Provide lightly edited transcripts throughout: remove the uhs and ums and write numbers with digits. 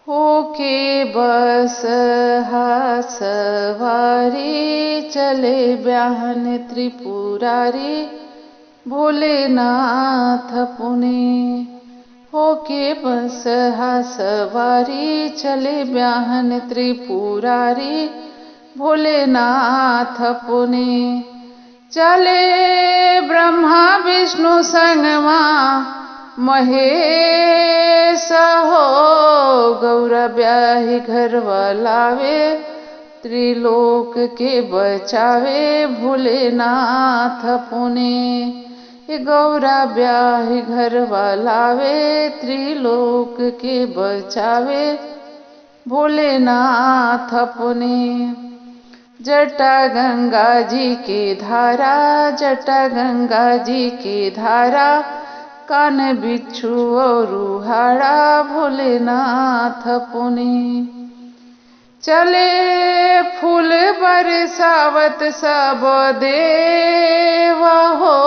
होके बस सवारी चले ब्याहन त्रिपुरारी भोलेनाथ पुने। होके बस सवारी चले ब्याहन त्रिपुरारी भोलेनाथ पुने। चले ब्रह्मा विष्णु संगमा महेश हो, गौरा ब्याही घर लावे त्रिलोक के बचावे भोलेनाथ पुने। ये गौरा ब्याही घर लावे त्रिलोक के बचावे भोलेनाथ पुने। जटा गंगा जी के धारा, जटा गंगा जी के धारा, कान बिच्छू और हाड़ा भोलेनाथ पुने। चले फूल बरसावत सब देवा हो,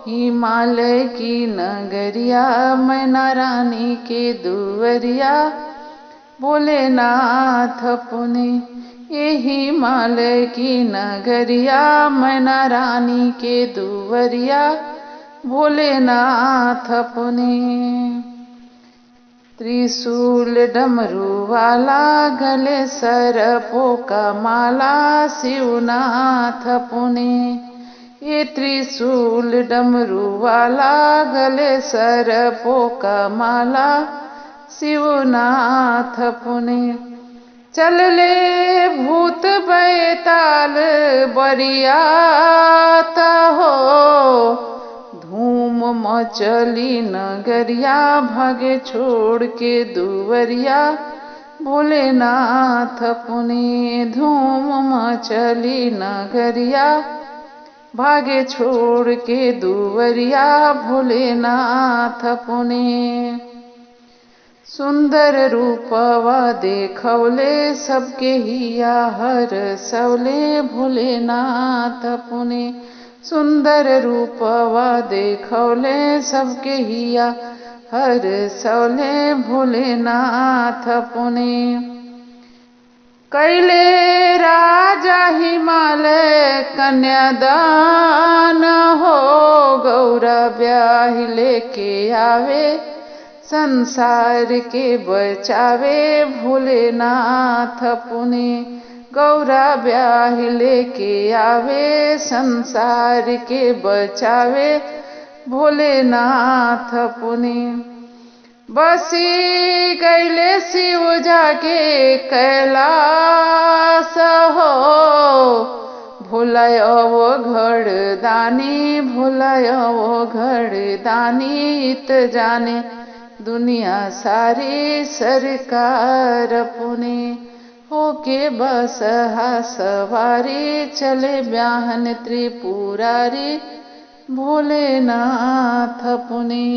हिमालय की नगरिया मैना रानी के दुवरिया भोलेनाथ पुने। ये हिमालय की नगरिया मैना रानी के दुवरिया भोलेनाथ पुने। त्रिशूल डमरू वाला गले सरपों का माला शिवनाथ पुने। ये त्रिशूल डमरू वाला गले सरपों का माला शिवनाथ पुने। चल ले भूत बैताल बरियाता हो, धूम मचली नगरिया भागे छोड़ के दुवरिया भोलेनाथ पुने। धूम मचली नगरिया भागे छोड़ के दुवरिया भोलेनाथ पुने। सुंदर रूपवा देखौले सबके हिया हर सवले भोलेनाथ पुने। सुंदर रूपवा देखौले सबके हिया हर सवले भोलेनाथ पुने। कैले राजा हिमालय कन्यादान हो, गौरा ब्याही लेके आवे संसार के बचावे भोलेनाथ पुने। गौरा ब्याही लेके आवे संसार के बचावे भोलेनाथ पुने। बसी गैले शिव जाके कैलास हो, भोलाय वो घड़ दानी, भोलाय वो घड़ दानी, इत जाने दुनिया सारी सरकार पुने। होके बस सवारी चले ब्याहन त्रिपुरारी भोलेनाथ पुने।